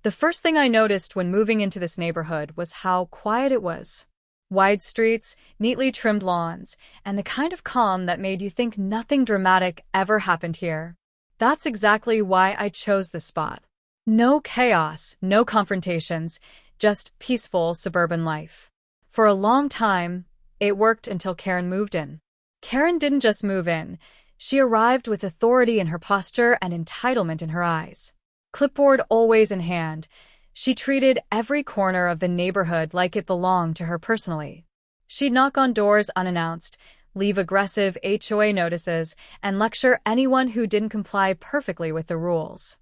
The first thing I noticed when moving into this neighborhood was how quiet it was. Wide streets, neatly trimmed lawns, and the kind of calm that made you think nothing dramatic ever happened here. That's exactly why I chose this spot. No chaos, no confrontations, just peaceful suburban life. For a long time, it worked until Karen moved in. Karen didn't just move in. She arrived with authority in her posture and entitlement in her eyes. Clipboard always in hand, she treated every corner of the neighborhood like it belonged to her personally. She'd knock on doors unannounced, leave aggressive HOA notices, and lecture anyone who didn't comply perfectly with the rules.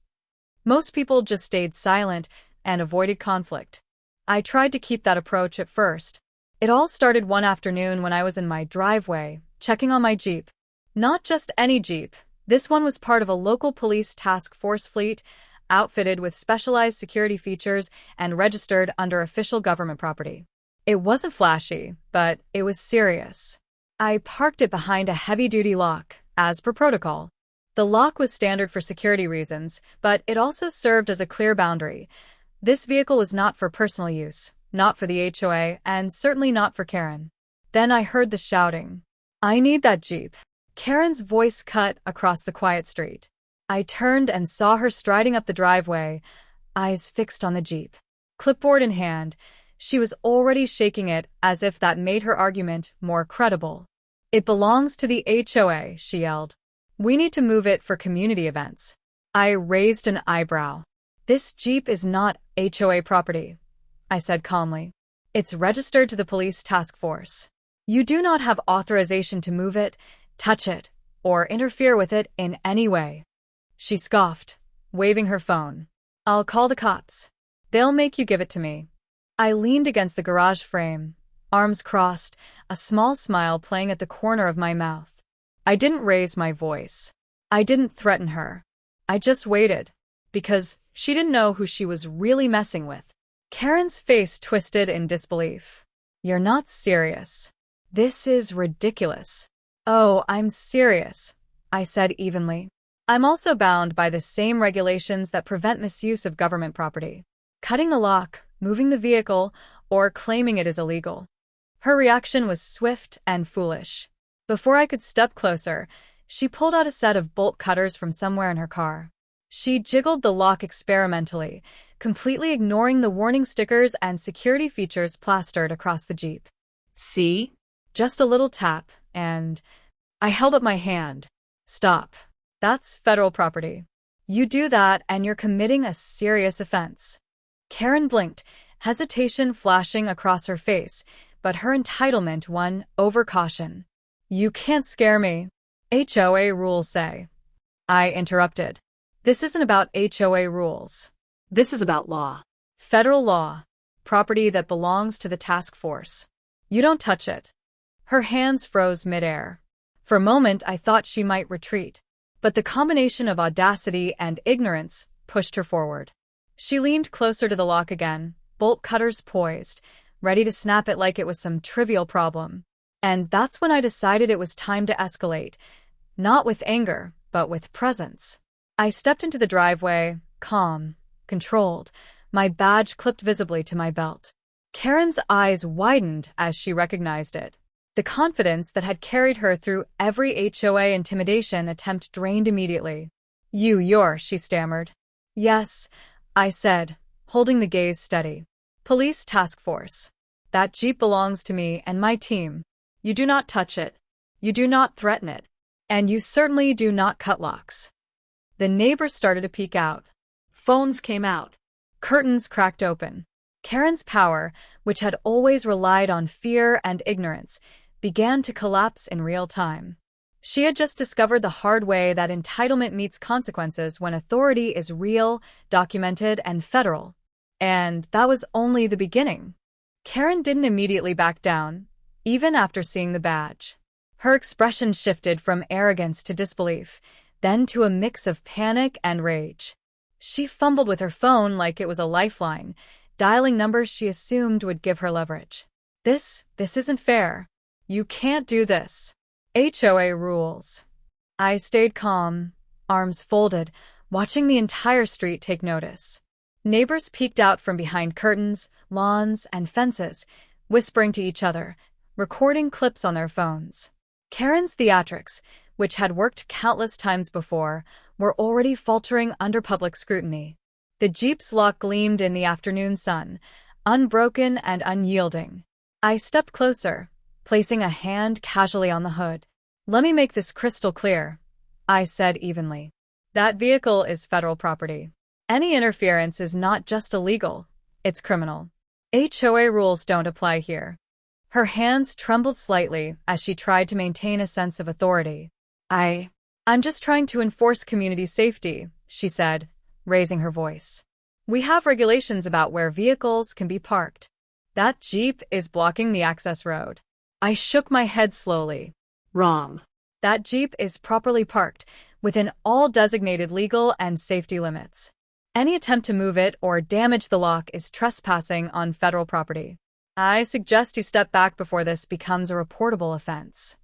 Most people just stayed silent and avoided conflict. I tried to keep that approach at first. It all started one afternoon when I was in my driveway, checking on my Jeep. Not just any Jeep. This one was part of a local police task force fleet, outfitted with specialized security features and registered under official government property. It wasn't flashy, but it was serious. I parked it behind a heavy-duty lock, as per protocol. The lock was standard for security reasons, but it also served as a clear boundary. This vehicle was not for personal use, not for the HOA, and certainly not for Karen. Then I heard the shouting. "I need that Jeep." Karen's voice cut across the quiet street. I turned and saw her striding up the driveway, eyes fixed on the Jeep. Clipboard in hand, she was already shaking it as if that made her argument more credible. "It belongs to the HOA," she yelled. "We need to move it for community events." I raised an eyebrow. "This Jeep is not HOA property," I said calmly. "It's registered to the police task force. You do not have authorization to move it, touch it, or interfere with it in any way." She scoffed, waving her phone. "I'll call the cops. They'll make you give it to me." I leaned against the garage frame, arms crossed, a small smile playing at the corner of my mouth. I didn't raise my voice. I didn't threaten her. I just waited, because she didn't know who she was really messing with. Karen's face twisted in disbelief. "You're not serious. This is ridiculous." "Oh, I'm serious," I said evenly. "I'm also bound by the same regulations that prevent misuse of government property. Cutting the lock, moving the vehicle, or claiming it is illegal." Her reaction was swift and foolish. Before I could step closer, she pulled out a set of bolt cutters from somewhere in her car. She jiggled the lock experimentally, completely ignoring the warning stickers and security features plastered across the Jeep. "See? Just a little tap, and—" I held up my hand. "Stop. That's federal property. You do that and you're committing a serious offense." Karen blinked, hesitation flashing across her face, but her entitlement won over caution. "You can't scare me. HOA rules say." I interrupted. "This isn't about HOA rules. This is about law. Federal law. Property that belongs to the task force. You don't touch it." Her hands froze midair. For a moment I thought she might retreat, but the combination of audacity and ignorance pushed her forward. She leaned closer to the lock again, bolt cutters poised, ready to snap it like it was some trivial problem. And that's when I decided it was time to escalate, not with anger, but with presence. I stepped into the driveway, calm, controlled, my badge clipped visibly to my belt. Karen's eyes widened as she recognized it. The confidence that had carried her through every HOA intimidation attempt drained immediately. You're," she stammered. "Yes," I said, holding the gaze steady. "Police task force. That Jeep belongs to me and my team. You do not touch it. You do not threaten it. And you certainly do not cut locks." The neighbors started to peek out. Phones came out. Curtains cracked open. Karen's power, which had always relied on fear and ignorance, began to collapse in real time. She had just discovered the hard way that entitlement meets consequences when authority is real, documented, and federal. And that was only the beginning. Karen didn't immediately back down, even after seeing the badge. Her expression shifted from arrogance to disbelief, then to a mix of panic and rage. She fumbled with her phone like it was a lifeline, dialing numbers she assumed would give her leverage. This isn't fair. You can't do this. HOA rules." I stayed calm, arms folded, watching the entire street take notice. Neighbors peeked out from behind curtains, lawns, and fences, whispering to each other, recording clips on their phones. Karen's theatrics, which had worked countless times before, were already faltering under public scrutiny. The Jeep's lock gleamed in the afternoon sun, unbroken and unyielding. I stepped closer, placing a hand casually on the hood. "Let me make this crystal clear," I said evenly. "That vehicle is federal property. Any interference is not just illegal, it's criminal. HOA rules don't apply here." Her hands trembled slightly as she tried to maintain a sense of authority. I'm just trying to enforce community safety," she said, raising her voice. "We have regulations about where vehicles can be parked. That Jeep is blocking the access road." I shook my head slowly. Wrong. That Jeep is properly parked, within all designated legal and safety limits. Any attempt to move it or damage the lock is trespassing on federal property. I suggest you step back before this becomes a reportable offense.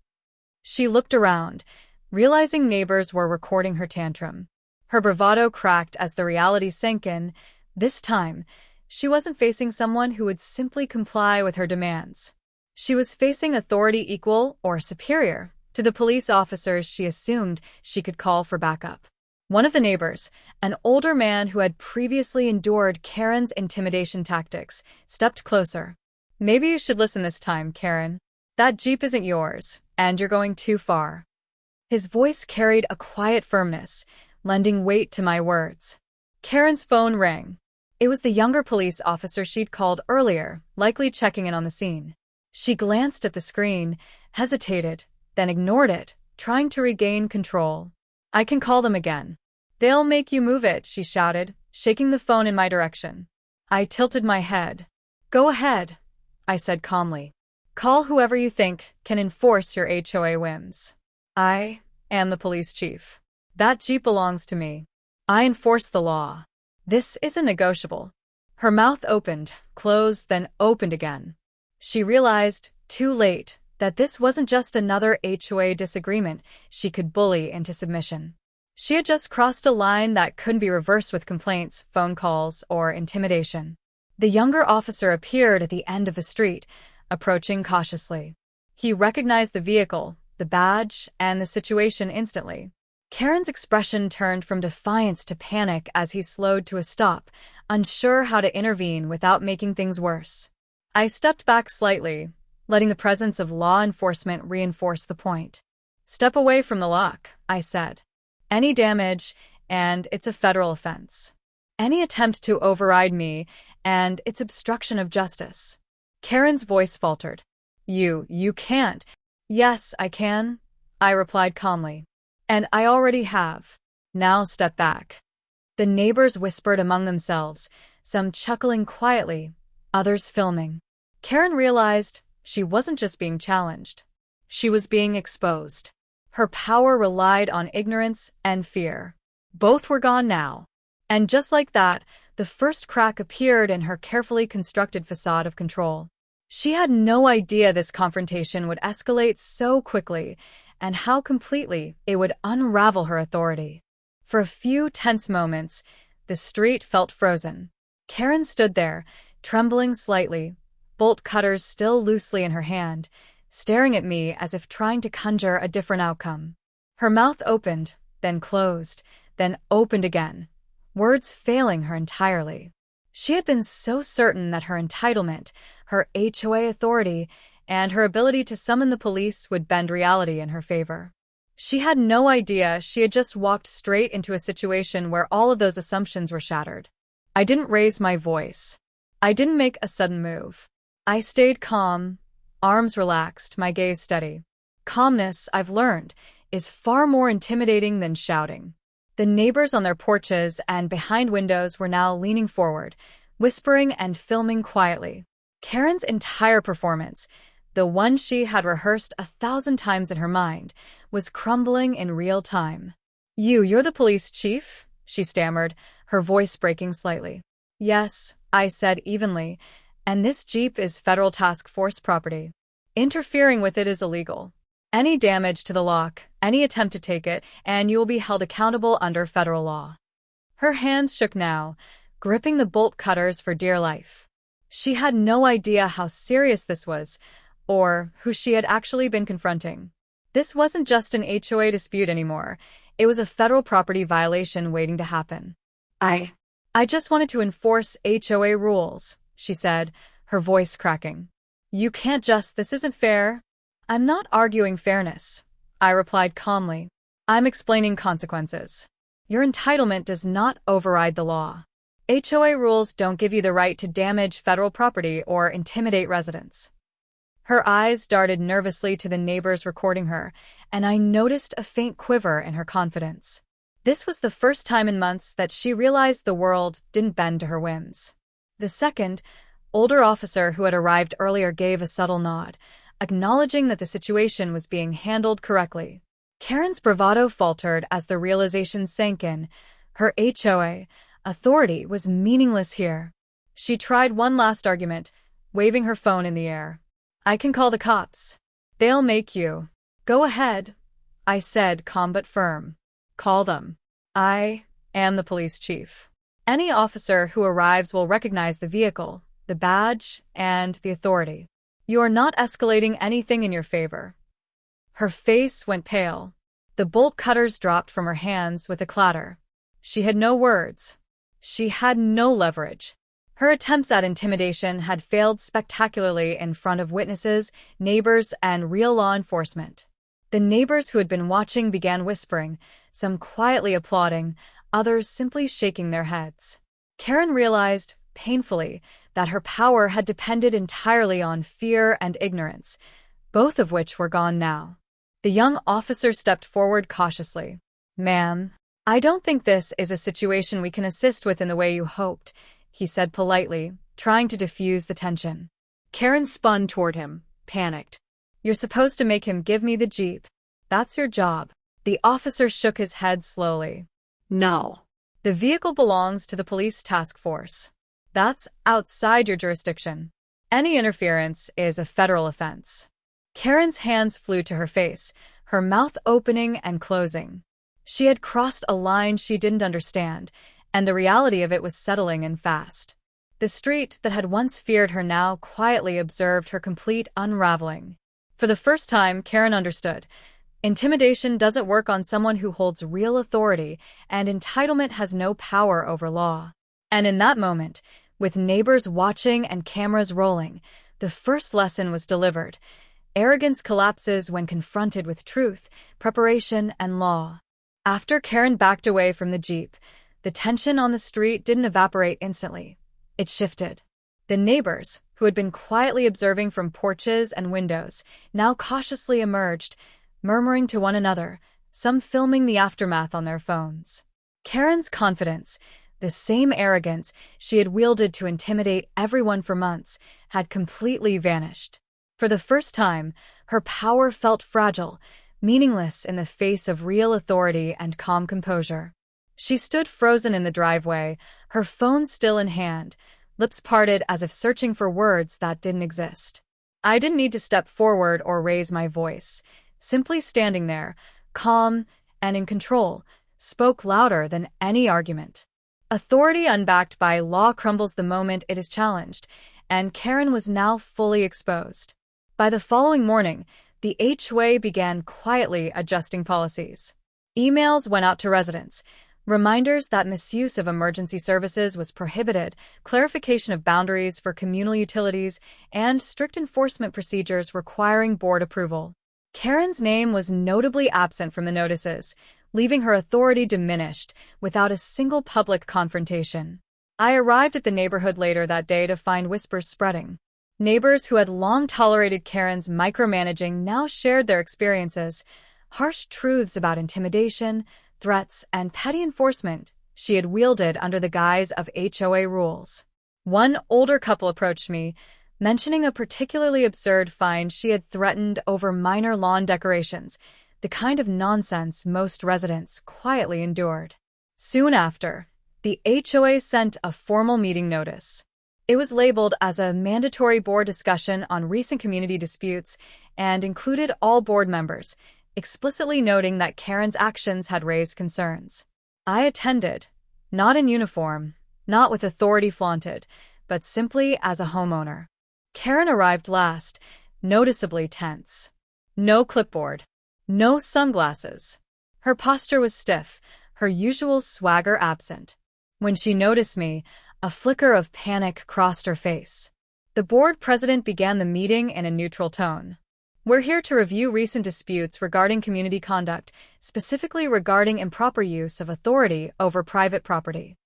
She looked around, realizing neighbors were recording her tantrum. Her bravado cracked as the reality sank in. This time, she wasn't facing someone who would simply comply with her demands. She was facing authority equal or superior to the police officers she assumed she could call for backup. One of the neighbors, an older man who had previously endured Karen's intimidation tactics, stepped closer. "Maybe you should listen this time, Karen. That Jeep isn't yours, and you're going too far." His voice carried a quiet firmness, lending weight to my words. Karen's phone rang. It was the younger police officer she'd called earlier, likely checking in on the scene. She glanced at the screen, hesitated, then ignored it, trying to regain control. "I can call them again." "They'll make you move it," she shouted, shaking the phone in my direction. I tilted my head. "Go ahead," I said calmly. "Call whoever you think can enforce your HOA whims. I am the police chief. That Jeep belongs to me. I enforce the law. This isn't negotiable." Her mouth opened, closed, then opened again. She realized, too late, that this wasn't just another HOA disagreement she could bully into submission. She had just crossed a line that couldn't be reversed with complaints, phone calls, or intimidation. The younger officer appeared at the end of the street, approaching cautiously. He recognized the vehicle, the badge, and the situation instantly. Karen's expression turned from defiance to panic as he slowed to a stop, unsure how to intervene without making things worse. I stepped back slightly, letting the presence of law enforcement reinforce the point. "Step away from the lock," I said. "Any damage, and it's a federal offense. Any attempt to override me, and it's obstruction of justice." Karen's voice faltered. You can't." "Yes, I can," I replied calmly. "And I already have. Now step back." The neighbors whispered among themselves, some chuckling quietly, others filming. Karen realized she wasn't just being challenged. She was being exposed. Her power relied on ignorance and fear. Both were gone now. And just like that, the first crack appeared in her carefully constructed facade of control. She had no idea this confrontation would escalate so quickly, and how completely it would unravel her authority. For a few tense moments, the street felt frozen. Karen stood there, trembling slightly, bolt cutters still loosely in her hand, staring at me as if trying to conjure a different outcome. Her mouth opened, then closed, then opened again, words failing her entirely. She had been so certain that her entitlement, her HOA authority, and her ability to summon the police would bend reality in her favor. She had no idea she had just walked straight into a situation where all of those assumptions were shattered. I didn't raise my voice. I didn't make a sudden move. I stayed calm, arms relaxed, my gaze steady. Calmness, I've learned, is far more intimidating than shouting. The neighbors on their porches and behind windows were now leaning forward, whispering and filming quietly. Karen's entire performance, the one she had rehearsed 1,000 times in her mind, was crumbling in real time. You're the police chief?" she stammered, her voice breaking slightly. "Yes," I said evenly, "and this Jeep is federal task force property. Interfering with it is illegal. Any damage to the lock, any attempt to take it, and you will be held accountable under federal law." Her hands shook now, gripping the bolt cutters for dear life. She had no idea how serious this was, or who she had actually been confronting. This wasn't just an HOA dispute anymore. It was a federal property violation waiting to happen. I just wanted to enforce HOA rules, she said, her voice cracking. You can't just, this isn't fair. I'm not arguing fairness, I replied calmly. I'm explaining consequences. Your entitlement does not override the law. HOA rules don't give you the right to damage federal property or intimidate residents. Her eyes darted nervously to the neighbors recording her, and I noticed a faint quiver in her confidence. This was the first time in months that she realized the world didn't bend to her whims. The second, older officer who had arrived earlier gave a subtle nod, acknowledging that the situation was being handled correctly. Karen's bravado faltered as the realization sank in. Her HOA authority was meaningless here. She tried one last argument, waving her phone in the air. I can call the cops. They'll make you. Go ahead, I said, calm but firm. Call them. I am the police chief. Any officer who arrives will recognize the vehicle, the badge, and the authority. You are not escalating anything in your favor. Her face went pale. The bolt cutters dropped from her hands with a clatter. She had no words. She had no leverage. Her attempts at intimidation had failed spectacularly in front of witnesses, neighbors, and real law enforcement. The neighbors who had been watching began whispering, some quietly applauding, others simply shaking their heads. Karen realized, painfully, that her power had depended entirely on fear and ignorance, both of which were gone now. The young officer stepped forward cautiously. Ma'am, I don't think this is a situation we can assist with in the way you hoped, he said politely, trying to diffuse the tension. Karen spun toward him, panicked. You're supposed to make him give me the Jeep. That's your job. The officer shook his head slowly. No. The vehicle belongs to the police task force. That's outside your jurisdiction. Any interference is a federal offense. Karen's hands flew to her face, her mouth opening and closing. She had crossed a line she didn't understand, and the reality of it was settling in fast. The street that had once feared her now quietly observed her complete unraveling. For the first time, Karen understood. Intimidation doesn't work on someone who holds real authority, and entitlement has no power over law. And in that moment, with neighbors watching and cameras rolling, the first lesson was delivered. Arrogance collapses when confronted with truth, preparation, and law. After Karen backed away from the Jeep, the tension on the street didn't evaporate instantly. It shifted. The neighbors, who had been quietly observing from porches and windows, now cautiously emerged, murmuring to one another, some filming the aftermath on their phones. Karen's confidence, the same arrogance she had wielded to intimidate everyone for months, had completely vanished. For the first time, her power felt fragile, meaningless in the face of real authority and calm composure. She stood frozen in the driveway, her phone still in hand, lips parted as if searching for words that didn't exist. I didn't need to step forward or raise my voice. Simply standing there, calm and in control, spoke louder than any argument. Authority unbacked by law crumbles the moment it is challenged, and Karen was now fully exposed. By the following morning, the HOA began quietly adjusting policies. Emails went out to residents, reminders that misuse of emergency services was prohibited, clarification of boundaries for communal utilities, and strict enforcement procedures requiring board approval. Karen's name was notably absent from the notices, leaving her authority diminished without a single public confrontation. I arrived at the neighborhood later that day to find whispers spreading. Neighbors who had long tolerated Karen's micromanaging now shared their experiences, harsh truths about intimidation, threats, and petty enforcement she had wielded under the guise of HOA rules. One older couple approached me, mentioning a particularly absurd fine she had threatened over minor lawn decorations, the kind of nonsense most residents quietly endured. Soon after, the HOA sent a formal meeting notice. It was labeled as a mandatory board discussion on recent community disputes and included all board members, explicitly noting that Karen's actions had raised concerns. I attended, not in uniform, not with authority flaunted, but simply as a homeowner. Karen arrived last, noticeably tense. No clipboard. No sunglasses. Her posture was stiff, her usual swagger absent. When she noticed me, a flicker of panic crossed her face. The board president began the meeting in a neutral tone. We're here to review recent disputes regarding community conduct, specifically regarding improper use of authority over private property.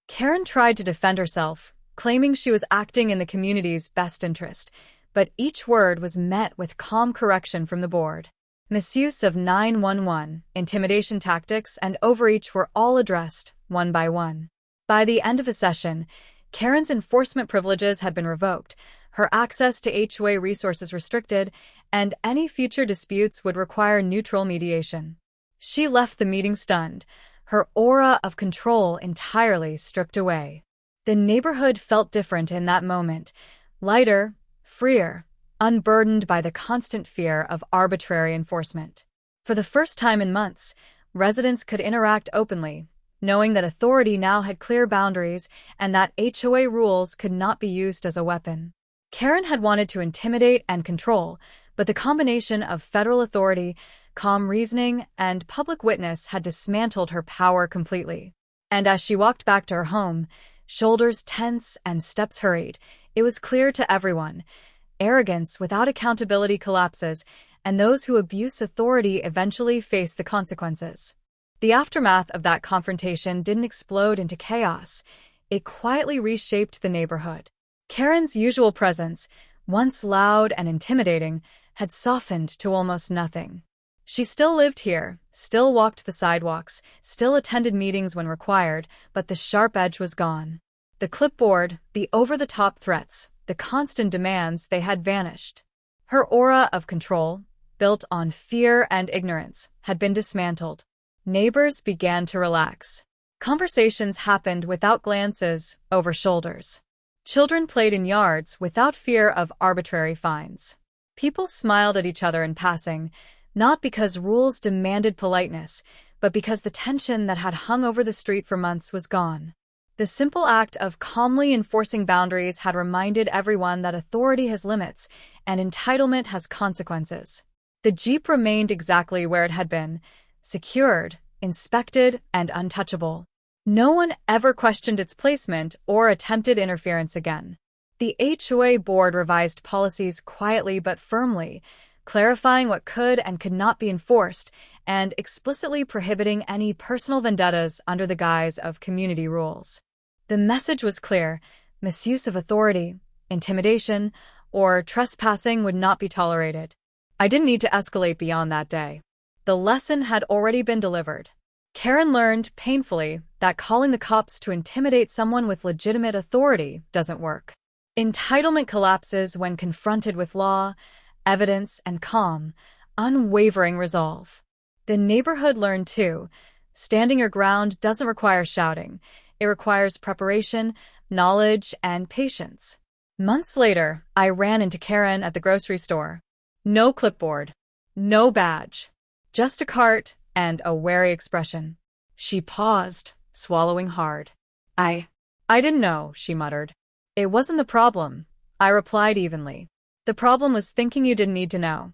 Karen tried to defend herself, claiming she was acting in the community's best interest, but each word was met with calm correction from the board. Misuse of 911, intimidation tactics, and overreach were all addressed, one by one. By the end of the session, Karen's enforcement privileges had been revoked, her access to HOA resources restricted, and any future disputes would require neutral mediation. She left the meeting stunned, her aura of control entirely stripped away. The neighborhood felt different in that moment, lighter, freer, unburdened by the constant fear of arbitrary enforcement. For the first time in months, residents could interact openly, knowing that authority now had clear boundaries and that HOA rules could not be used as a weapon. Karen had wanted to intimidate and control, but the combination of federal authority, calm reasoning, and public witness had dismantled her power completely. And as she walked back to her home, shoulders tense and steps hurried, it was clear to everyone: arrogance without accountability collapses, and those who abuse authority eventually face the consequences. The aftermath of that confrontation didn't explode into chaos. It quietly reshaped the neighborhood. Karen's usual presence, once loud and intimidating, had softened to almost nothing. She still lived here, still walked the sidewalks, still attended meetings when required, but the sharp edge was gone. The clipboard, the over-the-top threats, the constant demands, they had vanished. Her aura of control, built on fear and ignorance, had been dismantled. Neighbors began to relax. Conversations happened without glances over shoulders. Children played in yards without fear of arbitrary fines. People smiled at each other in passing, not because rules demanded politeness, but because the tension that had hung over the street for months was gone. The simple act of calmly enforcing boundaries had reminded everyone that authority has limits and entitlement has consequences. The Jeep remained exactly where it had been, secured, inspected, and untouchable. No one ever questioned its placement or attempted interference again. The HOA board revised policies quietly but firmly, clarifying what could and could not be enforced and explicitly prohibiting any personal vendettas under the guise of community rules. The message was clear: misuse of authority, intimidation, or trespassing would not be tolerated. I didn't need to escalate beyond that day. The lesson had already been delivered. Karen learned, painfully, that calling the cops to intimidate someone with legitimate authority doesn't work. Entitlement collapses when confronted with law, evidence, and calm, unwavering resolve. The neighborhood learned too: standing your ground doesn't require shouting. It requires preparation, knowledge, and patience. Months later, I ran into Karen at the grocery store. No clipboard, no badge, just a cart and a wary expression. She paused, swallowing hard. I didn't know, she muttered. It wasn't the problem, I replied evenly. The problem was thinking you didn't need to know.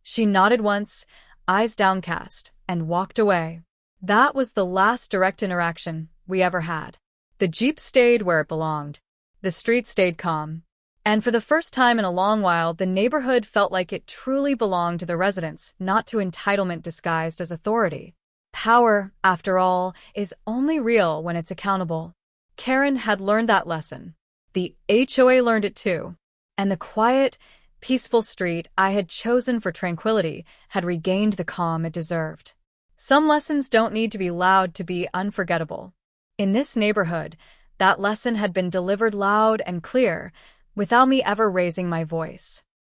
She nodded once, eyes downcast, and walked away. That was the last direct interaction we ever had. The Jeep stayed where it belonged. The street stayed calm. And for the first time in a long while, the neighborhood felt like it truly belonged to the residents, not to entitlement disguised as authority. Power, after all, is only real when it's accountable. Karen had learned that lesson. The HOA learned it too. And the quiet, peaceful street I had chosen for tranquility had regained the calm it deserved. Some lessons don't need to be loud to be unforgettable. In this neighborhood, that lesson had been delivered loud and clear, without me ever raising my voice.